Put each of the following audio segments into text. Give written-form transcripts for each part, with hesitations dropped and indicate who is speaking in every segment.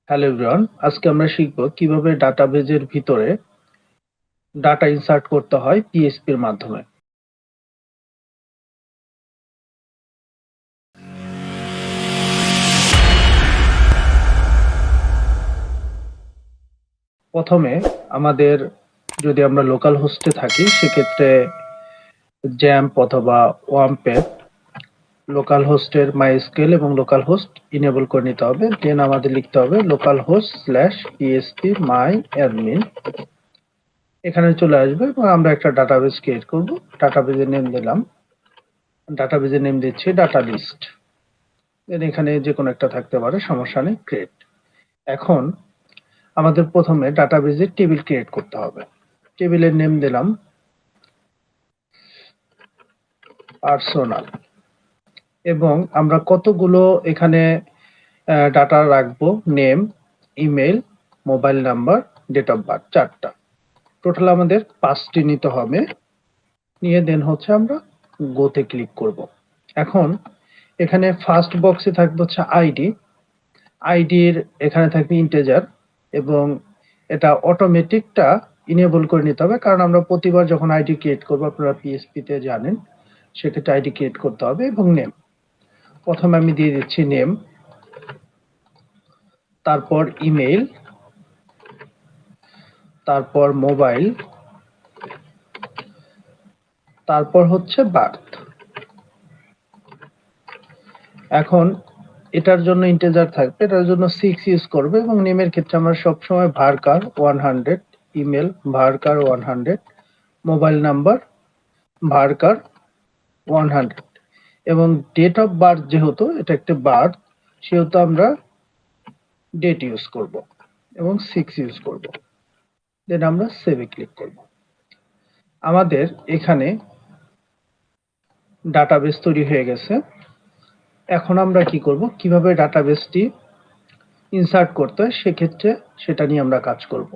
Speaker 1: Hello everyone, আজকে আমরা শিখব কিভাবে ডাটাবেজের ভিতরে ডাটা ইনসার্ট করতে হয় পিএইচপি এর মাধ্যমে। প্রথমে আমাদের যদি আমরা লোকাল হোস্টে থাকি সেক্ষেত্রে xampp অথবা ওয়াম্পের লোকাল হোস্টের MySQL এবং লোকাল হোস্ট ইনেবল করে নিতে হবে। দেন আমাদের লিখতে হবে localhost/php myadmin। এখানে চলে আসবে এবং আমরা একটা ডাটাবেজ ক্রিয়েট করব। ডাটাবেজের নেম দিলাম, ডাটাবেজের নেম দিচ্ছি ডাটা লিস্ট। দেন এখানে যে কোনো একটা থাকতে পারে, সমস্যা নেই, ক্রিয়েট। এখন আমাদের প্রথমে ডাটাবেজের টেবিল ক্রিয়েট করতে হবে। টেবিলের নেম দিলাম পার্সোনাল এবং আমরা কতগুলো এখানে ডাটা রাখবো, name, email, mobile number, date of birth, 4টা। টোটাল আমাদের 5টি নিতে হবে। নিয়ে দেন হচ্ছে আমরা গোতে ক্লিক করব। এখন এখানে ফার্স্ট বক্সে থাকবে হচ্ছে আইডি। আইডির এখানে থাকবে ইন্টিজার এবং এটা অটোমেটিকটা ইনেবল করে নিতে হবে, কারণ আমরা প্রতিবার যখন আইডি ক্রিয়েট করবো, আপনারা পিএইচপি তে জানেন, সেক্ষেত্রে আইডি ক্রিয়েট করতে হবে। এবং নেম, প্রথমে আমি দিয়ে দিচ্ছি নেম, তারপর ইমেল, তারপর মোবাইল, তারপর হচ্ছে বার্থ। এখন এটার জন্য ইন্টিজার থাকবে, এটার জন্য 6 ইউজ করবে এবং নেমের ক্ষেত্রে আমরা সবসময় varchar 100, email varchar 100, mobile number varchar 100 এবং ডেট অফ বার্থ, যেহেতু এটা একটা বার্থ, সেহেতু আমরা ডেট ইউজ করব এবং 6 ইউজ করব। দেন আমরা সেভে ক্লিক করব। আমাদের এখানে ডাটাবেস তৈরি হয়ে গেছে। এখন আমরা কি করব, কিভাবে ডাটাবেসটি ইনসার্ট করতে হয় সেক্ষেত্রে সেটা নিয়ে আমরা কাজ করব।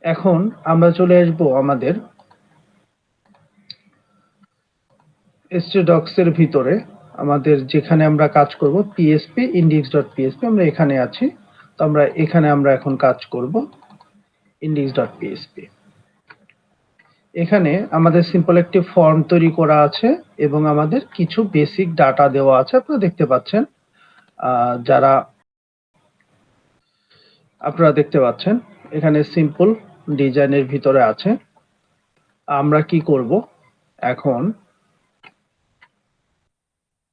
Speaker 1: এখন আমরা চলে আসব আমাদের htdocs এর ভিতরে, আমাদের যেখানে আমরা কাজ করব php index.php, আমরা এখানে আছি। তো আমরা এখানে আমরা এখন কাজ করব index.php। এখানে আমাদের সিম্পল একটি ফর্ম তৈরি করা আছে এবং আমাদের কিছু বেসিক ডাটা দেওয়া আছে, আপনারা দেখতে পাচ্ছেন। আপনারা দেখতে পাচ্ছেন এখানে সিম্পল ডিজাইনের ভিতরে আছে। আমরা কি করব, এখন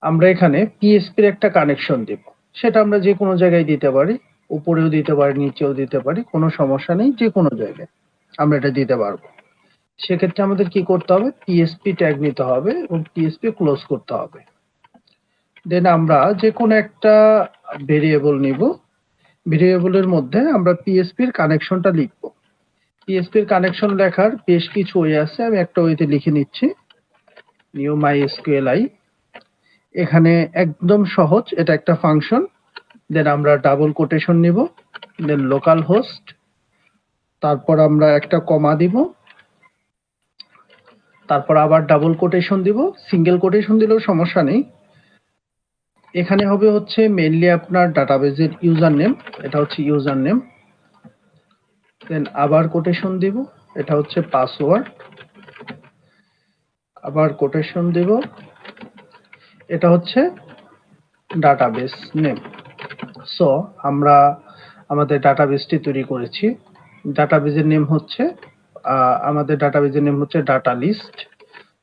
Speaker 1: আমরা এখানে পিএইচপি এর একটা কানেকশন দেব। সেটা আমরা যে কোনো জায়গায় দিতে পারি, উপরেও দিতে পারি, নিচেও দিতে পারি, কোনো সমস্যা নেই, যে কোনো জায়গায় আমরা এটা দিতে পারবো। সেক্ষেত্রে আমাদের কি করতে হবে, পিএইচপি ট্যাগ নিতে হবে এবং পিএইচপি ক্লোজ করতে হবে। দেন আমরা যে কোনো একটা ভেরিয়েবল নিব, ভেরিয়েবলের মধ্যে আমরা পিএইচপি এর কানেকশনটা লিখব। পিএইচপি এর কানেকশন লেখার বেশ কিছু ওয়ে আছে, আমি একটা ওয়েতে লিখে নিচ্ছি, নিউ MySQLi। এখানে একদম সহজ, এটা একটা ফাংশন। দেন আমরা ডাবল কোটেশন নিব, দেন লোকাল হোস্ট, তারপর আমরা একটা কমা দিব, তারপর আবার ডাবল কোটেশন দিব, সিঙ্গেল কোটেশন দিলেও সমস্যা নেই। এখানে হবে হচ্ছে মেইনলি আপনার ডাটাবেজের ইউজার নেম, এটা হচ্ছে ইউজার নেম। দেন আবার কোটেশন দিব, এটা হচ্ছে পাসওয়ার্ড, আবার কোটেশন দিব, এটা হচ্ছে ডাটাবেস নেম। সো আমরা আমাদের ডাটাবেসটি তৈরি করেছি। ডাটাবেজের নেম হচ্ছে ডাটা লিস্ট।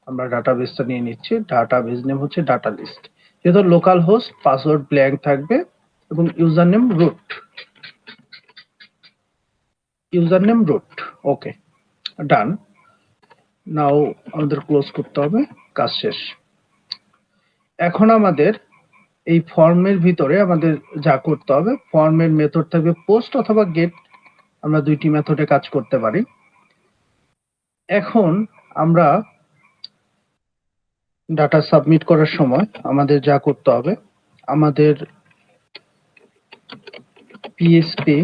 Speaker 1: আমরা ডাটাবেসটা নিয়ে নিচ্ছি, ডাটাবেস নেম হচ্ছে ডাটা লিস্ট। যেহেতু লোকাল হোস্ট, পাসওয়ার্ড ব্ল্যাঙ্ক থাকবে এবং ইউজার নেম রুট। ওকে, ডান। নাও আমাদের ক্লোজ করতে হবে, কাজ শেষ। এখন আমাদের এই ফর্মের ভিতরে আমাদের যা করতে হবে, ফর্মের মেথড থাকবে পোস্ট অথবা গেট, আমরা দুইটি মেথডে কাজ করতে পারি। এখন আমরা ডাটা সাবমিট করার সময় আমাদের যা করতে হবে, আমাদের পিএইচপি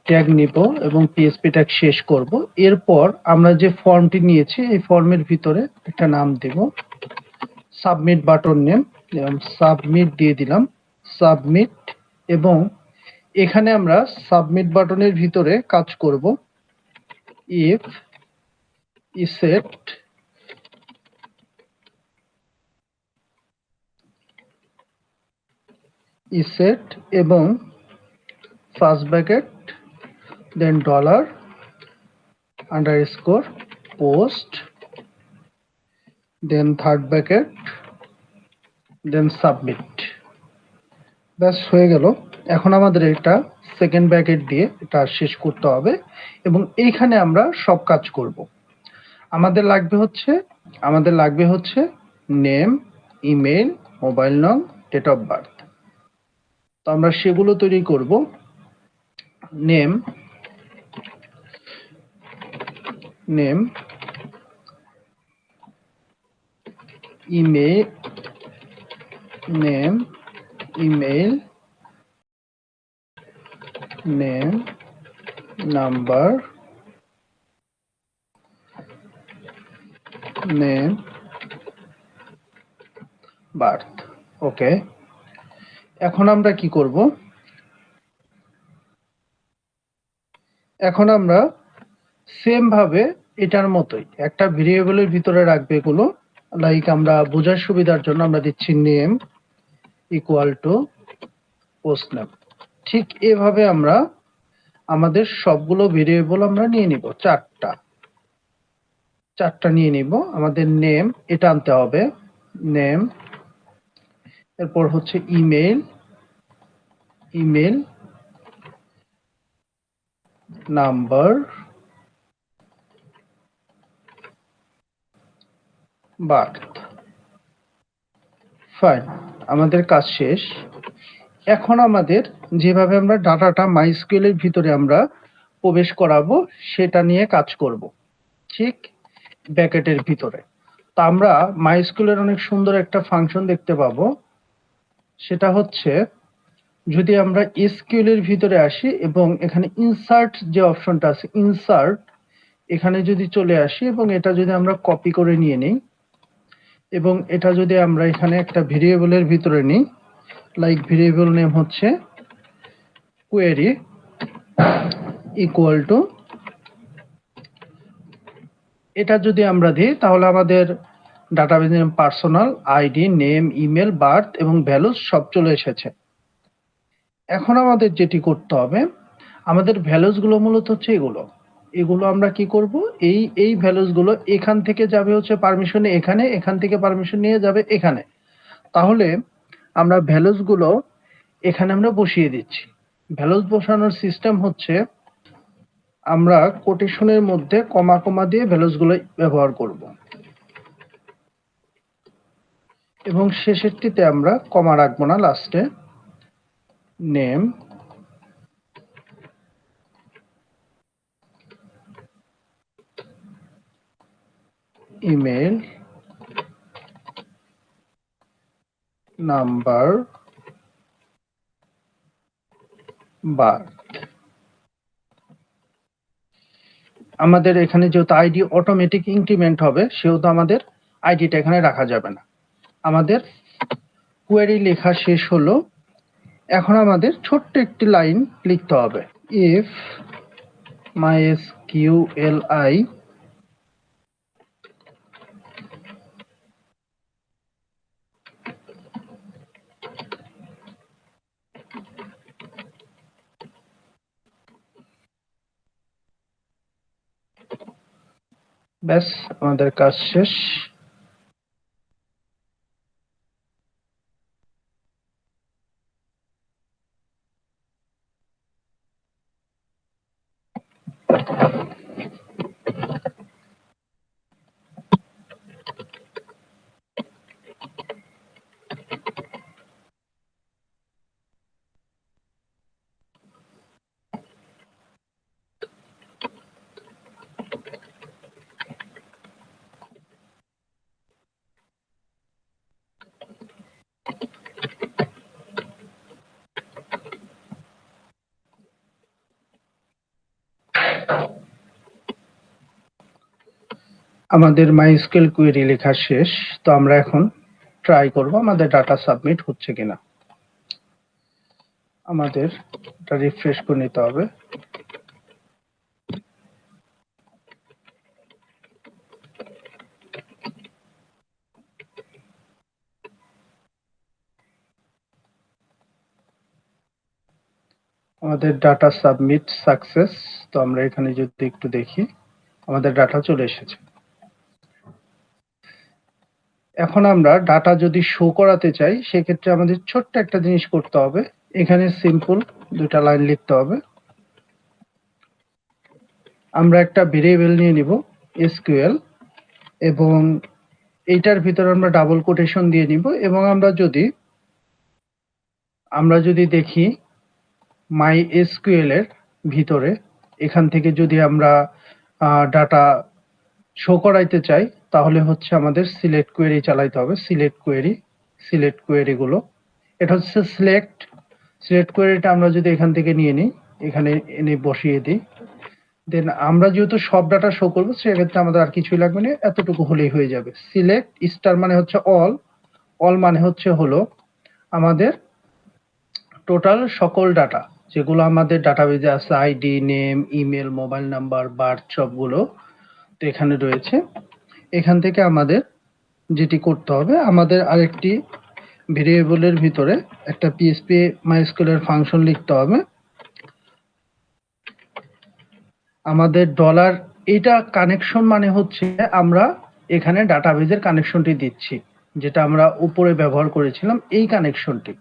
Speaker 1: ট্যাগ নিব এবং পিএইচপি ট্যাগ শেষ করব। এরপর আমরা যে ফর্মটি নিয়েছি, এই ফর্মের ভিতরে একটা নাম দেব, সাবমিট বাটন নেম, সাবমিট দিয়ে দিলাম, সাবমিট। এবং এখানে আমরা সাবমিট বাটনের ভিতরে কাজ করব। ইফ ইসেট এবং ফার্স্ট ব্র্যাকেট দেন ডলার আন্ডারস্কোর পোস্ট দেন থার্ড ব্র্যাকেট দেন সাবমিট। ব্যাস হয়ে গেল। এখন আমাদের এটা সেকেন্ড ব্র্যাকেট দিয়ে এটা শেষ করতে হবে এবং এইখানে আমরা সব কাজ করব। আমাদের লাগবে হচ্ছে নেম, ইমেল, মোবাইল নং, ডেট অফ বার্থ। তো আমরা সেগুলো তৈরি করব। Name email name number name birth. Okay, এখন আমরা কি করব? এখন আমরা সেম ভাবে এটার মতোই একটা ভেরিয়েবলের ভিতরে রাখবে এগুলো। লাইক আমরা বোঝার সুবিধার জন্য আমরা দিচ্ছি name equal to post name. ঠিক এভাবে আমরা আমাদের সবগুলো ভেরিয়েবল আমরা নিয়ে নিব। চারটা নিয়ে নিব। আমাদের নেম এটা আনতে হবে, নেম, এরপর হচ্ছে ইমেল নাম্বার বার্থ। ফাইন, আমাদের কাজ শেষ। এখন আমাদের যেভাবে আমরা ডাটাটা মাইস্কুয়েল এর ভিতরে আমরা প্রবেশ করাবো সেটা নিয়ে কাজ করব, ঠিক ব্র্যাকেটের ভিতরে। তো আমরা মাইস্কুয়েল এর অনেক সুন্দর একটা ফাংশন দেখতে পাবো। সেটা হচ্ছে যদি আমরা এসকিউএল এর ভিতরে আসি এবং এখানে ইনসার্ট যে অপশনটা আছে, ইনসার্ট, এখানে যদি চলে আসি এবং এটা যদি আমরা কপি করে নিয়ে নিই এবং এটা যদি আমরা এখানে একটা ভেরিয়েবলের ভিতরে নিই, লাইক ভেরিয়েবল নেম হচ্ছে কোয়েরি ইকুয়াল টু, এটা যদি আমরা দিই তাহলে আমাদের database name, personal, ID, name, email, birth এবং ভ্যালুস সব চলে এসেছে। এখন আমাদের যেটি করতে হবে, আমাদের ভ্যালুস গুলো মূলত হচ্ছে এগুলো আমরা কি করব, এই ভ্যালুস গুলো এখান থেকে যাবে হচ্ছে পারমিশনে এখানে, এখান থেকে পারমিশন নিয়ে যাবে এখানে। তাহলে আমরা ভ্যালুস গুলো এখানে আমরা বসিয়ে দিচ্ছি। ভ্যালুস বসানোর সিস্টেম হচ্ছে আমরা কোটেশনের মধ্যে কমা কমা দিয়ে ভ্যালুস গুলো ব্যবহার করব এবং শেষেরটিতে আমরা কমা রাখবো না, লাস্টে নেম ইমেল নাম্বার বার্থ। আমাদের এখানে যেহেতু আইডি অটোমেটিক ইনক্রিমেন্ট হবে সেহেতু আমাদের আইডিটা এখানে রাখা যাবে না। আমাদের কোয়েরি লেখা শেষ হলো। এখন আমাদের ছোট্ট একটি লাইন লিখতে হবে, ইফ MySQLi ব্যাস, আমাদের কাজ শেষ। আমাদের MySQL কোয়েরি লেখা শেষ। তো আমরা এখন ট্রাই করব আমাদের ডাটা সাবমিট হচ্ছে কিনা। আমাদের এটা রিফ্রেশ করে নিতে হবে। আমাদের ডাটা সাবমিট সাকসেস। তো আমরা এখানে যদি একটু দেখি, আমাদের ডাটা চলে এসেছে। এখন আমরা ডাটা যদি শো করাতে চাই, সেক্ষেত্রে আমাদের ছোট্ট একটা জিনিস করতে হবে। এখানে সিম্পল দুটা লাইন লিখতে হবে। আমরা একটা ভেরিয়েবল নিয়ে নিব এসকিউএল, এবং এইটার ভিতরে আমরা ডাবল কোটেশন দিয়ে নিব। এবং আমরা যদি দেখি MySQL এর ভিতরে, এখান থেকে যদি আমরা ডাটা শো করাইতে চাই, তাহলে হচ্ছে আমাদের সিলেক্ট কোয়েরি চালাইতে হবে। সিলেক্ট কোয়েরি গুলো, এটা হচ্ছে সিলেক্ট কোয়েরিটা আমরা যদি এখান থেকে নিয়ে নিই, এখানে এনে বসিয়ে দিই, দেন আমরা যেহেতু সব ডাটা শো করবো, সেক্ষেত্রে আমাদের আর কিছুই লাগবে না, এতটুকু হলেই হয়ে যাবে। সিলেক্ট স্টার মানে হচ্ছে অল মানে হচ্ছে হলো আমাদের টোটাল সকল ডাটা যেগুলো আমাদের ডাটাবেজে আছে, ID, name, email, mobile number, birth, সবগুলো তো এখানে রয়েছে। এখান থেকে আমাদের যেটি করতে হবে, আমাদের আরেকটি ভেরিয়েবলের ভিতরে একটা PHP MySQL এর ফাংশন লিখতে হবে। আমাদের ডলার, এটা কানেকশন মানে হচ্ছে আমরা এখানে ডাটাবেজের কানেকশনটি দিচ্ছি, যেটা আমরা উপরে ব্যবহার করেছিলাম, এই কানেকশনটি।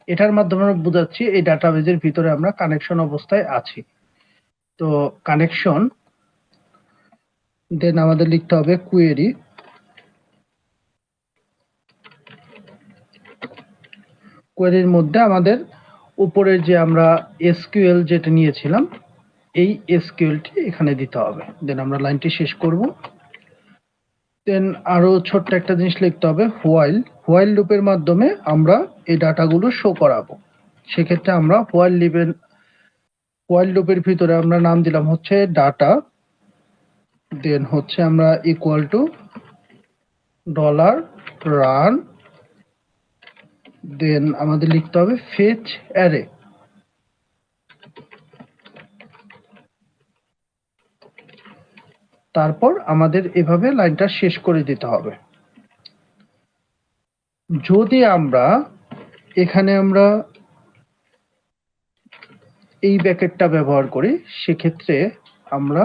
Speaker 1: এটার মাধ্যমে আমরা বোঝাচ্ছি এই ডাটাবেজের ভিতরে আমরা কানেকশন অবস্থায় আছি। তো কানেকশন, দেন আমাদের লিখতে হবে কোয়েরি। কোয়েরির মধ্যে আমাদের উপরের যে আমরা এসকিউএল যেটা নিয়েছিলাম, এই এসকিউএলটি এখানে দিতে হবে। দেন আমরা লাইনটি শেষ করব। দেন আরো ছোট্ট একটা জিনিস লিখতে হবে, হোয়াইল লুপের মাধ্যমে আমরা এই ডাটাগুলো শো করাবো। সেক্ষেত্রে আমরা হোয়াইল লুপের ভিতরে আমরা নাম দিলাম হচ্ছে ডাটা, দেন হচ্ছে আমরা ইকুয়াল টু $রান, দেন আমাদের লিখতে হবে ফেচ অ্যারে। তারপর আমাদের এভাবে লাইনটা শেষ করে দিতে হবে। যদি আমরা এখানে এই ব্র্যাকেটটা ব্যবহার করি, সেক্ষেত্রে আমরা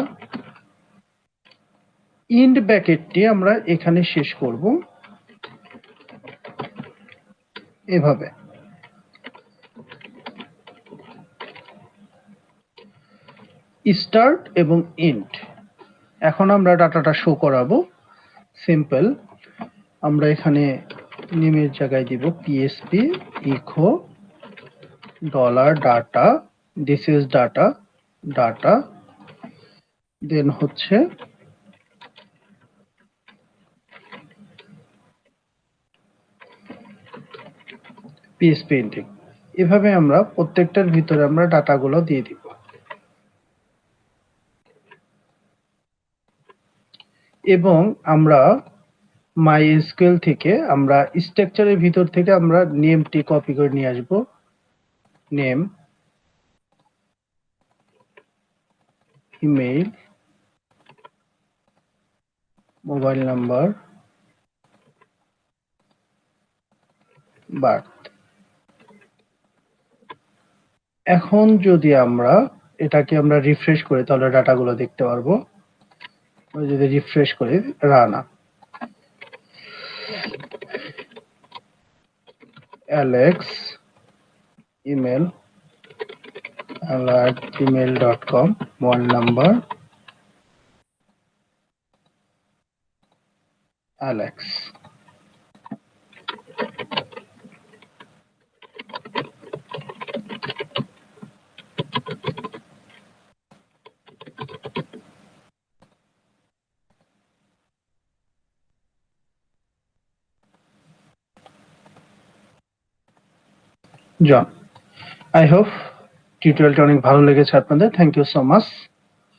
Speaker 1: ইন্ড ব্র্যাকেটটি আমরা এখানে শেষ করব এভাবে। স্টার্ট এবং ইন্ড। এখন আমরা ডাটাটা শো করাবো। সিম্পল, আমরা এখানে নেমের জায়গায় দিব PHP echo $data, this is data, then হচ্ছে PHP ইন্টিং। এভাবে আমরা প্রত্যেকটার ভিতরে আমরা ডাটাগুলো দিয়ে দিব। এবং আমরা MySQL থেকে আমরা স্ট্রাকচারের ভিতর থেকে আমরা নেমটি কপি করে নিয়ে আসব। Name, email, mobile number, birth. এখন যদি আমরা এটাকে রিফ্রেশ করি, তাহলে ডাটাগুলো দেখতে পারবো। যদি রিফ্রেশ করি, Rana, Alex, email gmail.com, mobile number Alex. John, I hope টিউটোরিয়ালটা অনেক ভালো লেগেছে আপনাদের। Thank you so much.